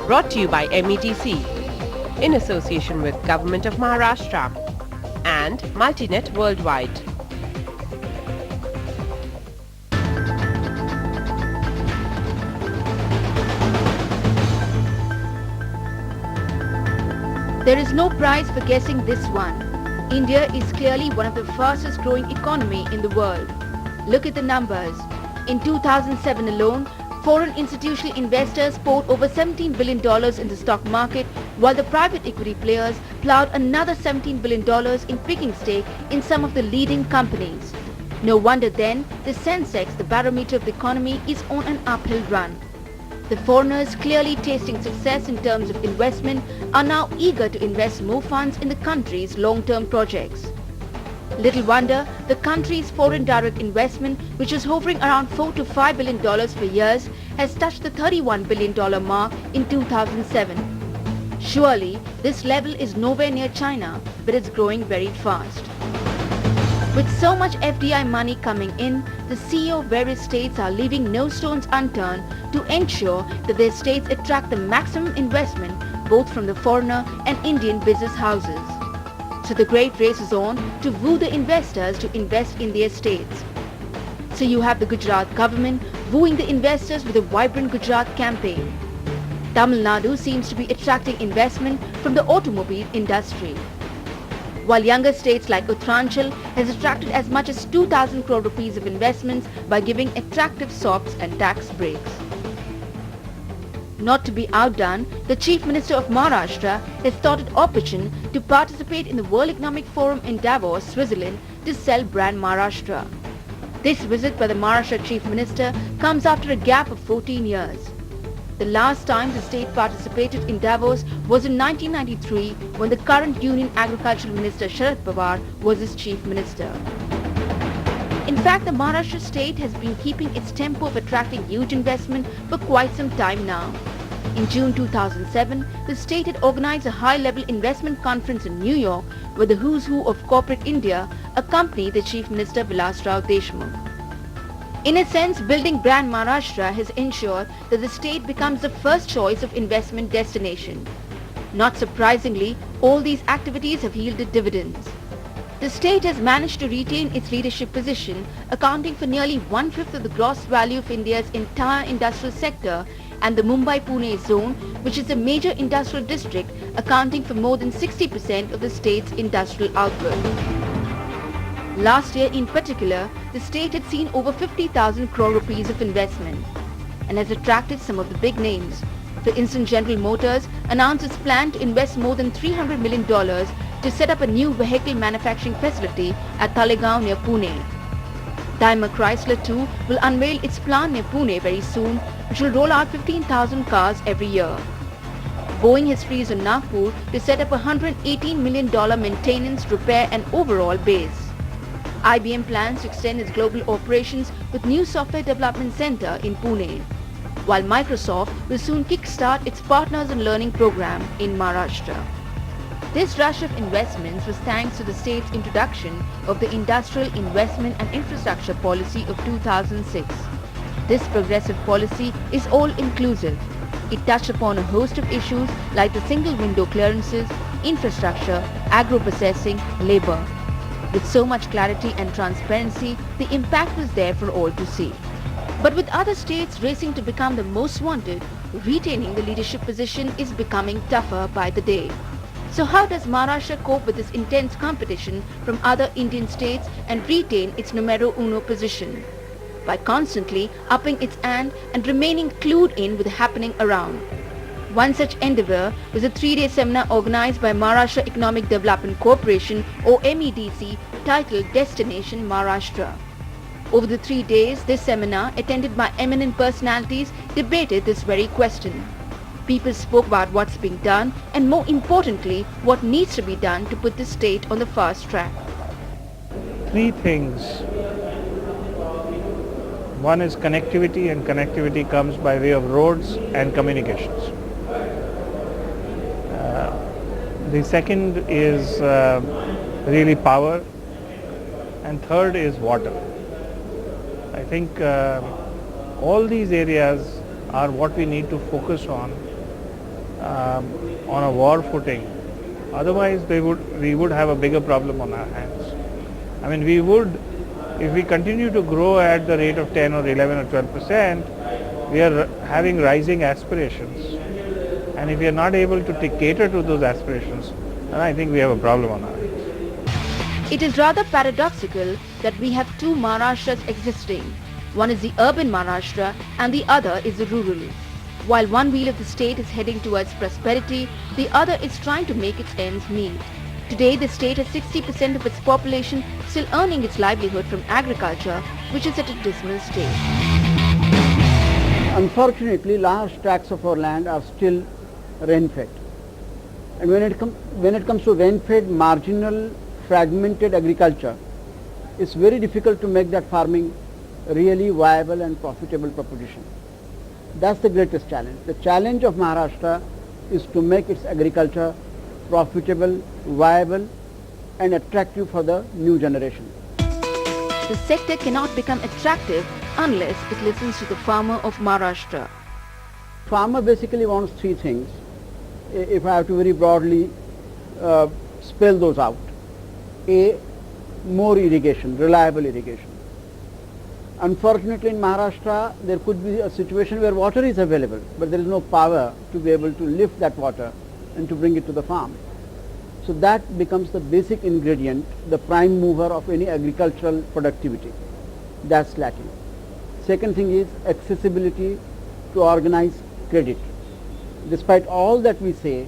Brought to you by MEDC in association with Government of Maharashtra and Multinet Worldwide. There is no prize for guessing this one. India is clearly one of the fastest growing economy in the world. Look at the numbers. In 2007 alone, foreign institutional investors poured over $17 billion in the stock market, while the private equity players plowed another $17 billion in picking stake in some of the leading companies. No wonder then the Sensex, the barometer of the economy, is on an uphill run. The foreigners, clearly tasting success in terms of investment, are now eager to invest more funds in the country's long-term projects. Little wonder the country's foreign direct investment, which is hovering around $4 to $5 billion for years, has touched the $31 billion mark in 2007. Surely, this level is nowhere near China, but it's growing very fast. With so much FDI money coming in, the CEO of various states are leaving no stones unturned to ensure that their states attract the maximum investment both from the foreigner and Indian business houses. So the great race is on to woo the investors to invest in their states. So you have the Gujarat government wooing the investors with a vibrant Gujarat campaign. Tamil Nadu seems to be attracting investment from the automobile industry, while younger states like Uttaranchal has attracted as much as 2,000 crore rupees of investments by giving attractive SOPs and tax breaks. Not to be outdone, the Chief Minister of Maharashtra has thought it opportune to participate in the World Economic Forum in Davos, Switzerland, to sell brand Maharashtra. This visit by the Maharashtra Chief Minister comes after a gap of 14 years. The last time the state participated in Davos was in 1993 when the current Union Agricultural Minister Sharad Pawar was its Chief Minister. In fact, the Maharashtra state has been keeping its tempo of attracting huge investment for quite some time now. In June 2007, the state had organized a high-level investment conference in New York where the who's who of corporate India accompanied the Chief Minister Vilas Rao Deshmukh. In a sense, building brand Maharashtra has ensured that the state becomes the first choice of investment destination. Not surprisingly, all these activities have yielded dividends. The state has managed to retain its leadership position, accounting for nearly one-fifth of the gross value of India's entire industrial sector, and the Mumbai-Pune zone, which is a major industrial district, accounting for more than 60% of the state's industrial output. Last year in particular, the state had seen over 50,000 crore rupees of investment and has attracted some of the big names. For instance, General Motors announced its plan to invest more than $300 million to set up a new vehicle manufacturing facility at Talegaon near Pune. Daimler Chrysler too will unveil its plant near Pune very soon, which will roll out 15,000 cars every year. Boeing has freezed on Nagpur to set up a $118 million maintenance, repair and overhaul base. IBM plans to extend its global operations with new software development center in Pune, while Microsoft will soon kickstart its Partners in Learning program in Maharashtra. This rush of investments was thanks to the state's introduction of the Industrial Investment and Infrastructure Policy of 2006. This progressive policy is all-inclusive. It touched upon a host of issues like the single window clearances, infrastructure, agro-processing, labor. With so much clarity and transparency, the impact was there for all to see. But with other states racing to become the most wanted, retaining the leadership position is becoming tougher by the day. So how does Maharashtra cope with this intense competition from other Indian states and retain its numero uno position? By constantly upping its ante and remaining clued in with the happening around. One such endeavour was a 3-day seminar organized by Maharashtra Economic Development Corporation or MEDC titled Destination Maharashtra. Over the 3 days, this seminar, attended by eminent personalities, debated this very question. People spoke about what's being done and more importantly, what needs to be done to put the state on the fast track. Three things. One is connectivity, and connectivity comes by way of roads and communications. The second is really power, and third is water. I think all these areas are what we need to focus on on a war footing. Otherwise, we would have a bigger problem on our hands. I mean, if we continue to grow at the rate of 10 or 11 or 12%, we are having rising aspirations. And if we are not able to cater to those aspirations, then I think we have a problem on our hands. It is rather paradoxical that we have two Maharashtras existing. One is the urban Maharashtra and the other is the rural. While one wheel of the state is heading towards prosperity, the other is trying to make its ends meet. Today, the state has 60% of its population still earning its livelihood from agriculture, which is at a dismal state. Unfortunately, large tracts of our land are still rain-fed. And when it comes to rain-fed, marginal, fragmented agriculture, it's very difficult to make that farming really viable and profitable proposition. That's the greatest challenge. The challenge of Maharashtra is to make its agriculture profitable, viable and attractive for the new generation. The sector cannot become attractive unless it listens to the farmer of Maharashtra. Farmer basically wants three things, if I have to very broadly spell those out. A, more irrigation, reliable irrigation. Unfortunately, in Maharashtra, there could be a situation where water is available, but there is no power to be able to lift that water and to bring it to the farm. So that becomes the basic ingredient, the prime mover of any agricultural productivity. That's lacking. Second thing is accessibility to organized credit. Despite all that we say,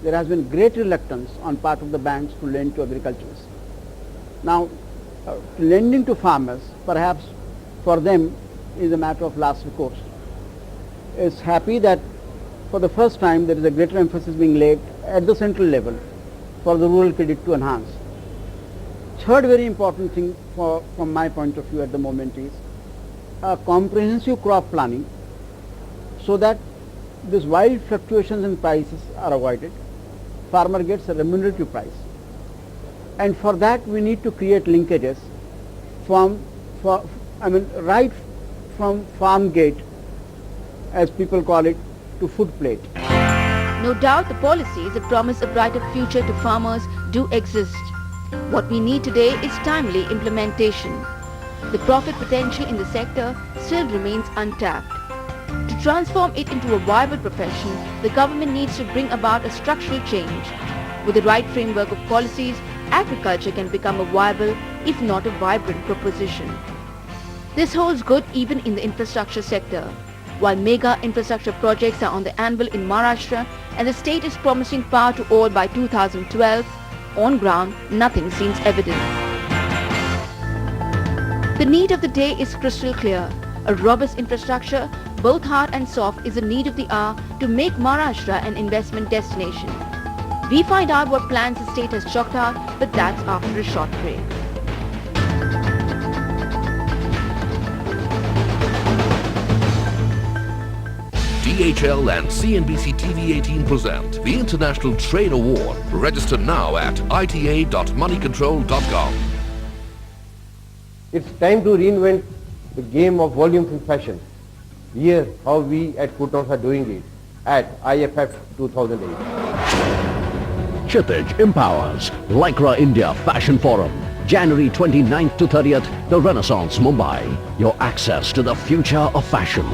there has been great reluctance on part of the banks to lend to agriculturists. Now, lending to farmers, perhaps for them, is a matter of last recourse. It's happy that for the first time there is a greater emphasis being laid at the central level for the rural credit to enhance. Third very important thing from my point of view at the moment is a comprehensive crop planning so that these wild fluctuations in prices are avoided. Farmer gets a remunerative price. And for that we need to create linkages right from farm gate, as people call it, to food plate. No doubt the policies that promise a brighter future to farmers do exist. What we need today is timely implementation. The profit potential in the sector still remains untapped. To transform it into a viable profession, the government needs to bring about a structural change. With the right framework of policies, agriculture can become a viable, if not a vibrant proposition. This holds good even in the infrastructure sector. While mega infrastructure projects are on the anvil in Maharashtra and the state is promising power to all by 2012, on ground nothing seems evident. The need of the day is crystal clear. A robust infrastructure, both hard and soft, is a need of the hour to make Maharashtra an investment destination. We find out what plans the state has chalked out, but that's after a short break. DHL and CNBC TV 18 present the International Trade Award. Register now at ita.moneycontrol.com. It's time to reinvent the game of volumes in fashion. Here's how we at Footnotes are doing it at IFF 2008. Kshitij empowers Lycra India Fashion Forum, January 29th to 30th, the Renaissance, Mumbai. Your access to the future of fashion.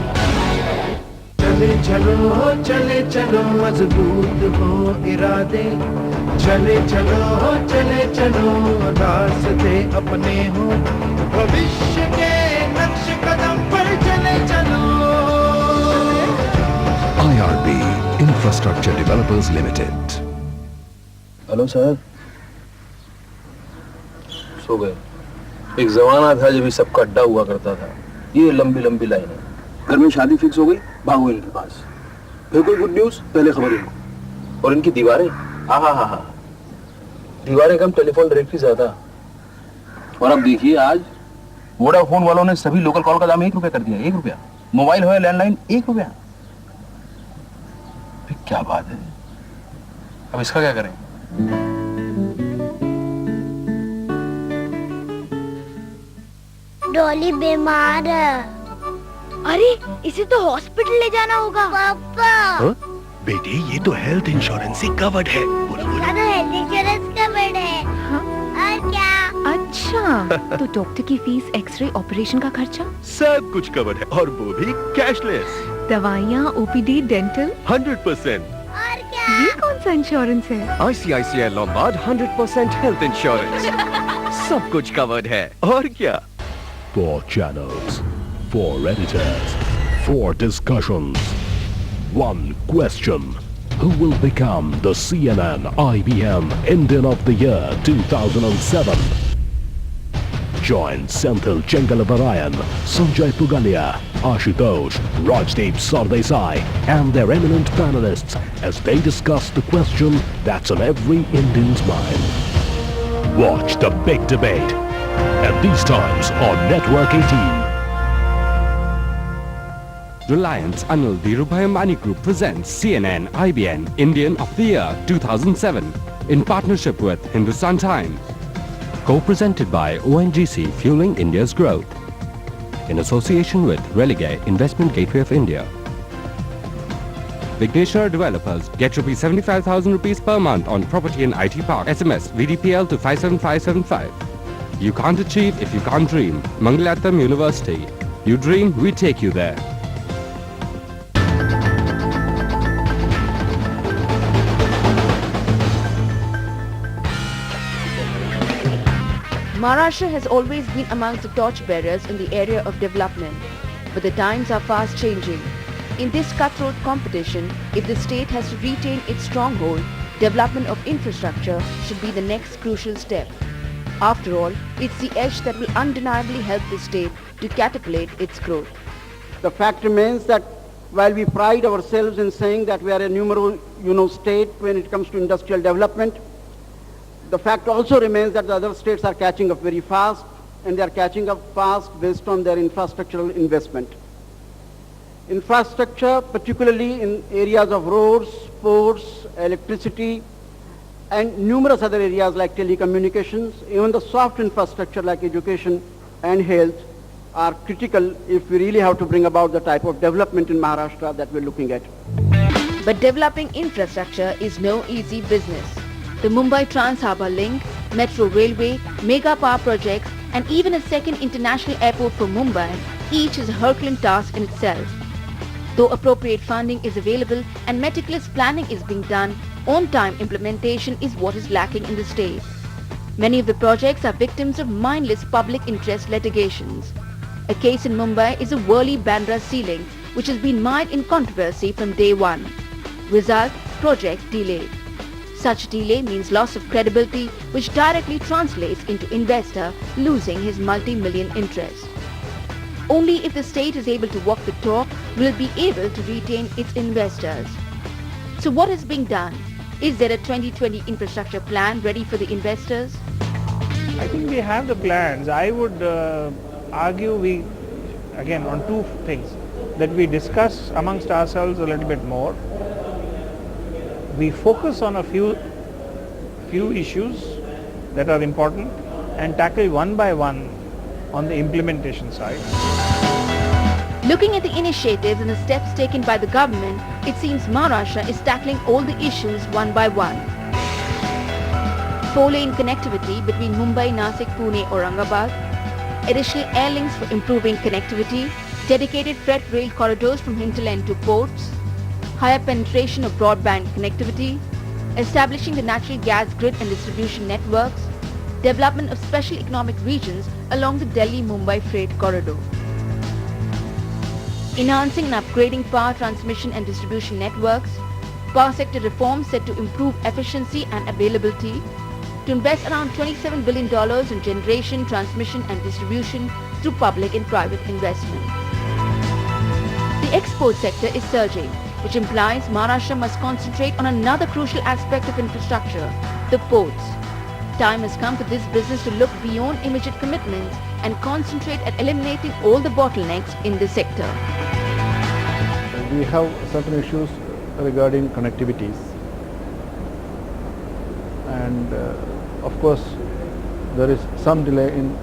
चले चलो मजबूत हो इरादे चले चलो रास्ते अपने हो भविष्य के नक्श कदम पर चले चलो IRB Infrastructure Developers Limited. Hello sir, सो गए। एक जमाना था जब ये सबका अड्डा हुआ करता था। ये लंबी लंबी लाइनें। घर में शादी फिक्स हो गई, भागो इनके पास। फिर कोई गुड न्यूज, पहले खबर इनको। और इनकी दीवारें, हा दीवारें कम, टेलीफोन डायरेक्टरी ज्यादा। और अब देखिए आज वोडाफोन वालों ने सभी लोकल कॉल का दाम 1 रुपया कर दिया। 1 रुपया। मोबाइल हो या लैंडलाइन 1 रुपया। फिर क्या बात है, अब इसका क्या करें? डॉली बीमार है। अरे इसे तो हॉस्पिटल ले जाना होगा। पापा बेटे ये तो हेल्थ इंश्योरेंस से कवर्ड है। बोलो बोलो। हेल्थ इंश्योरेंस कवर्ड है। हाँ? और क्या? अच्छा तो डॉक्टर की फीस, एक्सरे, ऑपरेशन का खर्चा सब कुछ कवर्ड है और वो भी कैशलेस। दवाइयाँ, ओपीडी, डेंटल 100%। और क्या? ये कौन सा इंश्योरेंस है? ICICI Lombard 100% health insurance. सब कुछ कवर्ड है और क्या? 4 channels, 4 editors, 4 discussions, 1 question. Who will become the CNN IBM Indian of the Year 2007? Join Senthil Chengalabarayan, Sanjay Pugalia, Ashutosh, Rajdeep Sardesai and their eminent panelists as they discuss the question that's on every Indian's mind. Watch the big debate at these times on Network 18. Reliance Anil Dhirubhai Ambani Group presents CNN IBN Indian of the Year 2007 in partnership with Hindustan Times. Co-presented by ONGC Fueling India's Growth. In association with Religare Investment Gateway of India. Vigneshwar Developers get ₹75,000 per month on property in IT Park. SMS VDPL to 57575. You can't achieve if you can't dream. Mangalatam University. You dream, we take you there. Maharashtra has always been amongst the torchbearers in the area of development, but the times are fast changing. In this cutthroat competition, if the state has to retain its stronghold, development of infrastructure should be the next crucial step. After all, it's the edge that will undeniably help the state to catapult its growth. The fact remains that while we pride ourselves in saying that we are a numero uno state when it comes to industrial development, the fact also remains that the other states are catching up very fast, and they are catching up fast based on their infrastructural investment. Infrastructure, particularly in areas of roads, ports, electricity, and numerous other areas like telecommunications, even the soft infrastructure like education and health, are critical if we really have to bring about the type of development in Maharashtra that we're looking at. But developing infrastructure is no easy business. The Mumbai Trans-Harbour Link, Metro Railway, mega power projects, and even a second international airport for Mumbai, each is a Herculean task in itself. Though appropriate funding is available and meticulous planning is being done, on-time implementation is what is lacking in the state. Many of the projects are victims of mindless public interest litigations. A case in Mumbai is the Worli-Bandra ceiling, which has been mired in controversy from day one. Result, project delayed. Such delay means loss of credibility, which directly translates into investor losing his multi-million interest. Only if the state is able to walk the talk will it be able to retain its investors. So what is being done? Is there a 2020 infrastructure plan ready for the investors? I think we have the plans. I would argue again on two things, that we discuss amongst ourselves a little bit more. We focus on a few issues that are important and tackle one by one on the implementation side. Looking at the initiatives and the steps taken by the government, it seems Maharashtra is tackling all the issues one by one. 4-lane connectivity between Mumbai, Nasik, Pune, Aurangabad, additional air links for improving connectivity, dedicated freight rail corridors from hinterland to ports, higher penetration of broadband connectivity, establishing the natural gas grid and distribution networks, development of special economic regions along the Delhi-Mumbai freight corridor, enhancing and upgrading power transmission and distribution networks, power sector reforms set to improve efficiency and availability, to invest around $27 billion in generation, transmission and distribution through public and private investment. The export sector is surging, which implies Maharashtra must concentrate on another crucial aspect of infrastructure, the ports. Time has come for this business to look beyond immediate commitments and concentrate at eliminating all the bottlenecks in the sector. We have certain issues regarding connectivities, and of course there is some delay in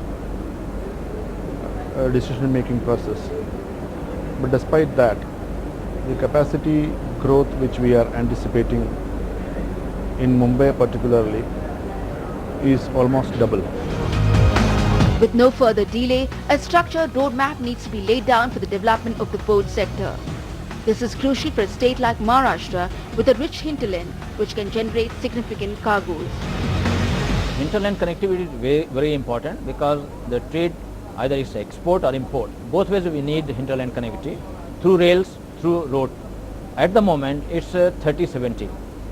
decision making process, but despite that the capacity growth which we are anticipating in Mumbai particularly is almost double. With no further delay, a structured roadmap needs to be laid down for the development of the port sector. This is crucial for a state like Maharashtra with a rich hinterland which can generate significant cargoes. Hinterland connectivity is very, very important because the trade either is export or import. Both ways we need hinterland connectivity through rails, through road. At the moment it's 30-70.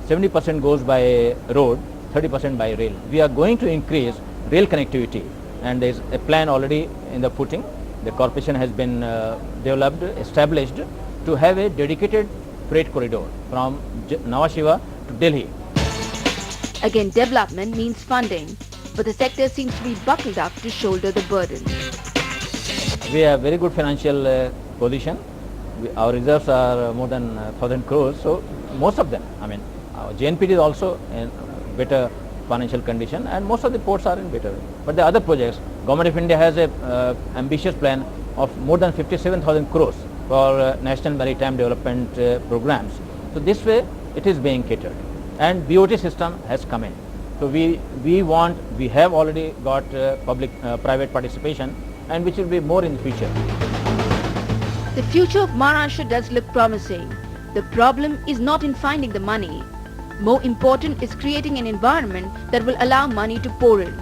70% goes by road, 30% by rail. We are going to increase rail connectivity and there is a plan already in the footing. The corporation has been developed, established to have a dedicated freight corridor from Nhava Sheva to Delhi. Again, development means funding, but the sector seems to be buckled up to shoulder the burden. We have very good financial position. Our reserves are more than 1,000 crores, so most of them, I mean, our JNPT is also in better financial condition and most of the ports are in better. But the other projects, Government of India has a ambitious plan of more than 57,000 crores for National Maritime Development programs. So this way it is being catered and BOT system has come in. So we have already got public-private participation and which will be more in the future. The future of Maharashtra does look promising. The problem is not in finding the money. More important is creating an environment that will allow money to pour in.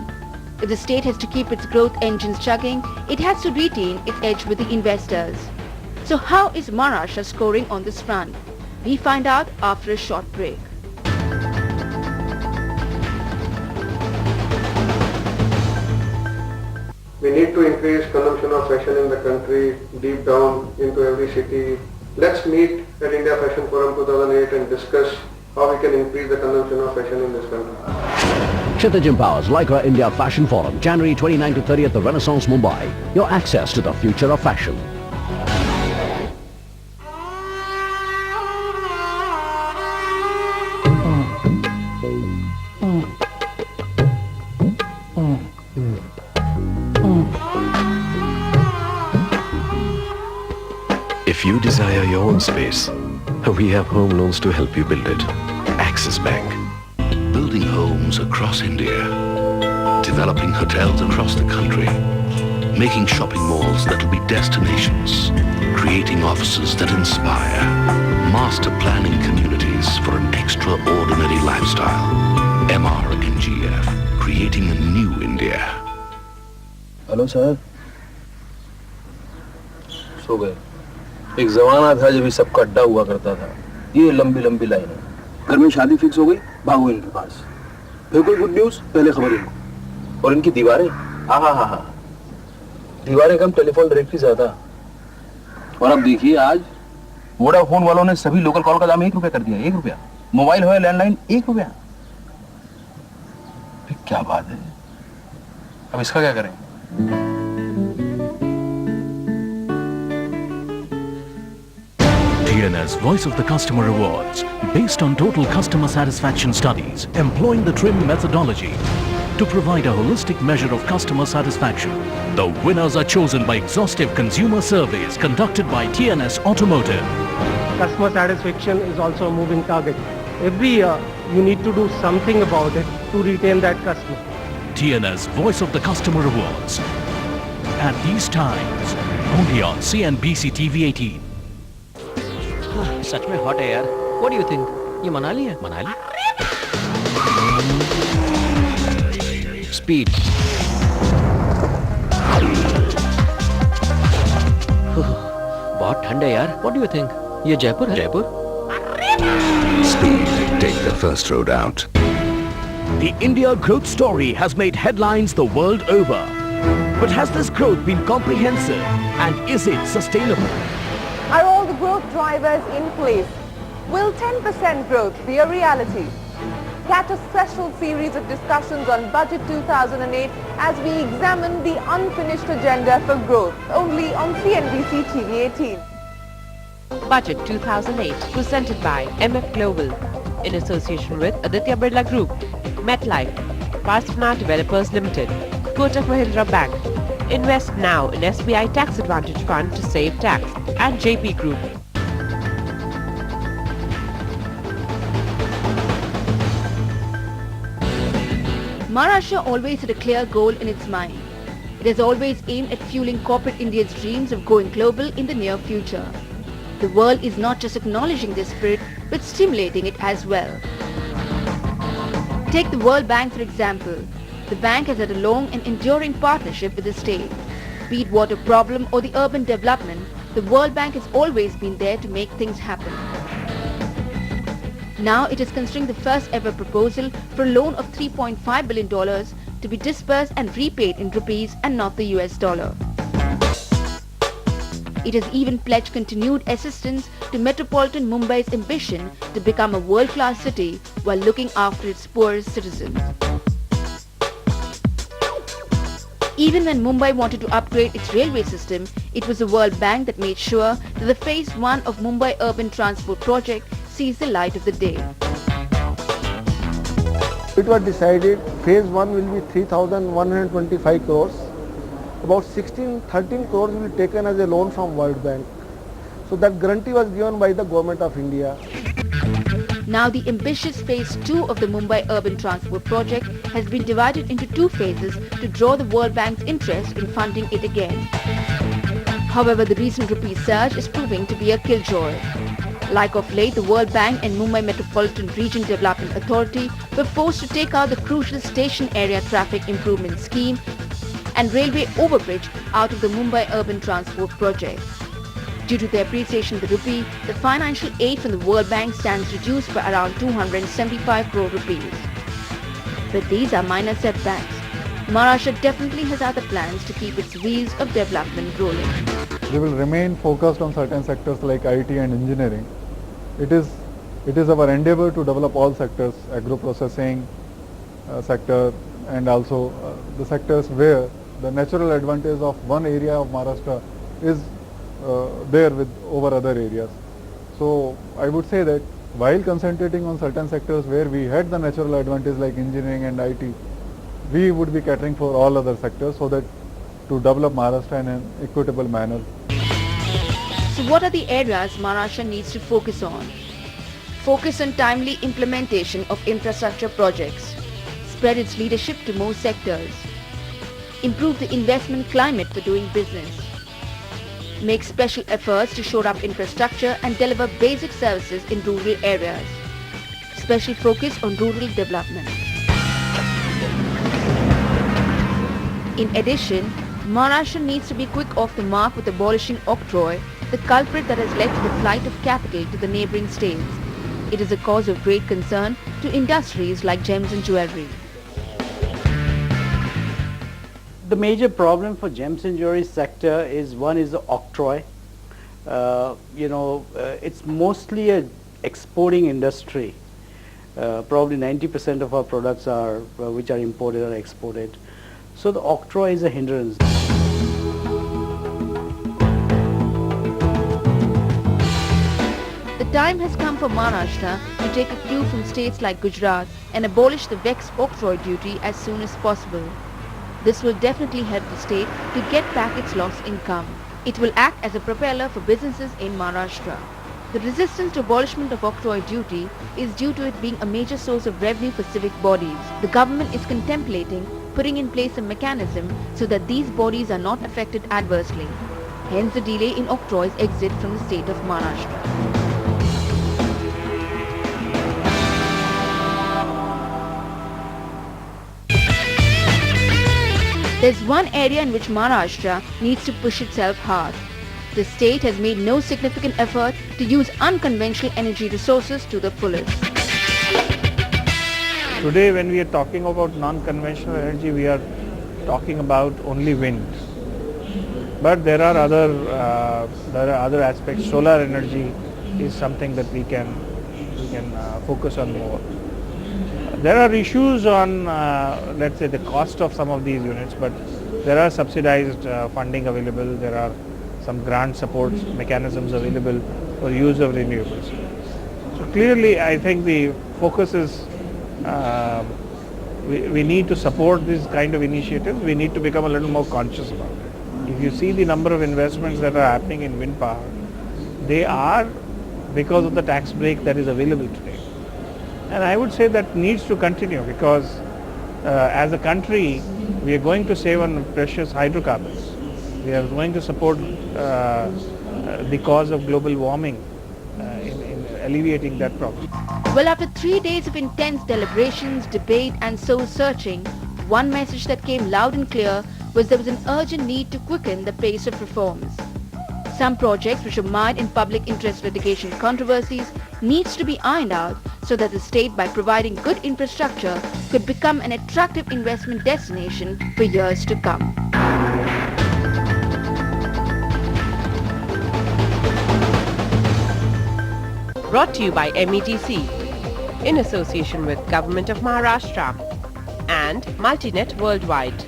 If the state has to keep its growth engines chugging, it has to retain its edge with the investors. So how is Maharashtra scoring on this front? We find out after a short break. We need to increase consumption of fashion in the country, deep down into every city. Let's meet at India Fashion Forum 2008 and discuss how we can increase the consumption of fashion in this country. Kshitij empowers Lycra India Fashion Forum, January 29 to 30 at the Renaissance, Mumbai. Your access to the future of fashion. If you desire your own space, we have home loans to help you build it. Axis Bank. Building homes across India, developing hotels across the country, making shopping malls that will be destinations, creating offices that inspire, master planning communities for an extraordinary lifestyle. MRNGF, creating a new India. Hello sir, सो गए। एक जमाना था जब ये सबका अड्डा हुआ करता था। ये लंबी लंबी लाइनें, घर में शादी फिक्स हो गई, भागो इनके पास। फिर कोई गुड न्यूज, पहले खबर इनको। और इनकी दीवारें, हा दीवारें कम, टेलीफोन डायरेक्टरी ज्यादा। और अब देखिए आज वोडाफोन वालों ने सभी लोकल कॉल का दाम 1 रुपया कर दिया। 1 रुपया। मोबाइल हो या लैंडलाइन 1 रुपया। क्या बात है, अब इसका क्या करें? TNS Voice of the Customer Awards, based on total customer satisfaction studies, employing the TRIM methodology to provide a holistic measure of customer satisfaction. The winners are chosen by exhaustive consumer surveys conducted by TNS Automotive. Customer satisfaction is also a moving target. Every year, you need to do something about it to retain that customer. TNS Voice of the Customer Awards. At these times, only on CNBC TV 18. सच में hot है यार। What do you think? ये मनाली है? Manali? Speed. बहुत ठंड है यार। What do you think? ये जयपुर है? Jaipur? Speed, take the first road out. The India growth story has made headlines the world over. But has this growth been comprehensive and is it sustainable? Are all the growth drivers in place? Will 10% growth be a reality? Catch a special series of discussions on Budget 2008 as we examine the unfinished agenda for growth, only on CNBC TV 18. Budget 2008, presented by MF Global, in association with Aditya Birla Group, MetLife, Parsvana Developers Limited, Kotak Mahindra Bank. Invest now in SBI Tax Advantage Fund to save tax, and JP Group. Maharashtra always had a clear goal in its mind. It has always aimed at fueling corporate India's dreams of going global in the near future. The world is not just acknowledging this spirit, but stimulating it as well. Take the World Bank for example. The bank has had a long and enduring partnership with the state. Be it water problem or the urban development, the World Bank has always been there to make things happen. Now it is considering the first ever proposal for a loan of $3.5 billion to be disbursed and repaid in rupees and not the US dollar. It has even pledged continued assistance to metropolitan Mumbai's ambition to become a world-class city while looking after its poorest citizens. Even when Mumbai wanted to upgrade its railway system, it was the World Bank that made sure that the Phase 1 of Mumbai Urban Transport Project sees the light of the day. It was decided phase 1 will be 3,125 crores. About 13 crores will be taken as a loan from World Bank. So that guarantee was given by the Government of India. Now the ambitious Phase 2 of the Mumbai Urban Transport Project has been divided into two phases to draw the World Bank's interest in funding it again. However, the recent rupee surge is proving to be a killjoy. Like of late, the World Bank and Mumbai Metropolitan Region Development Authority were forced to take out the crucial station area traffic improvement scheme and railway overbridge out of the Mumbai Urban Transport Project. Due to the appreciation of the rupee, the financial aid from the World Bank stands reduced by around 275 crore rupees. But these are minor setbacks. Maharashtra definitely has other plans to keep its wheels of development rolling. We will remain focused on certain sectors like IT and engineering. It is our endeavor to develop all sectors, agro-processing sector, and also the sectors where the natural advantage of one area of Maharashtra is there with over other areas. So I would say that while concentrating on certain sectors where we had the natural advantage like engineering and IT, we would be catering for all other sectors so that to develop Maharashtra in an equitable manner. So what are the areas Maharashtra needs to focus on? Focus on timely implementation of infrastructure projects. Spread its leadership to more sectors. Improve the investment climate for doing business. Make special efforts to shore up infrastructure and deliver basic services in rural areas. Special focus on rural development. In addition, Maharashtra needs to be quick off the mark with abolishing octroi, the culprit that has led to the flight of capital to the neighbouring states. It is a cause of great concern to industries like gems and jewellery. The major problem for gems and jewelry sector is one is the octroi. It's mostly a exporting industry. Probably 90% of our products are which are imported or exported. So the octroi is a hindrance. The time has come for Maharashtra to take a cue from states like Gujarat and abolish the vexed octroi duty as soon as possible. This will definitely help the state to get back its lost income. It will act as a propeller for businesses in Maharashtra. The resistance to abolishment of octroi duty is due to it being a major source of revenue for civic bodies. The government is contemplating putting in place a mechanism so that these bodies are not affected adversely. Hence the delay in octroi's exit from the state of Maharashtra. There's one area in which Maharashtra needs to push itself hard. The state has made no significant effort to use unconventional energy resources to the fullest. Today when we are talking about non-conventional energy, we are talking about only wind. But there are other aspects. Solar energy is something that we can focus on more. There are issues on, let's say, the cost of some of these units, but there are subsidized funding available. There are some grant support mechanisms available for use of renewables. So clearly, I think the focus is we need to support this kind of initiatives. We need to become a little more conscious about it. If you see the number of investments that are happening in wind power, they are because of the tax break that is available today. And I would say that needs to continue because as a country, we are going to save on precious hydrocarbons. We are going to support the cause of global warming in alleviating that problem. Well, after 3 days of intense deliberations, debate and soul-searching, one message that came loud and clear was there was an urgent need to quicken the pace of reforms. Some projects which are mired in public interest litigation controversies needs to be ironed out so that the state, by providing good infrastructure, could become an attractive investment destination for years to come. Brought to you by METC in association with Government of Maharashtra and Multinet Worldwide.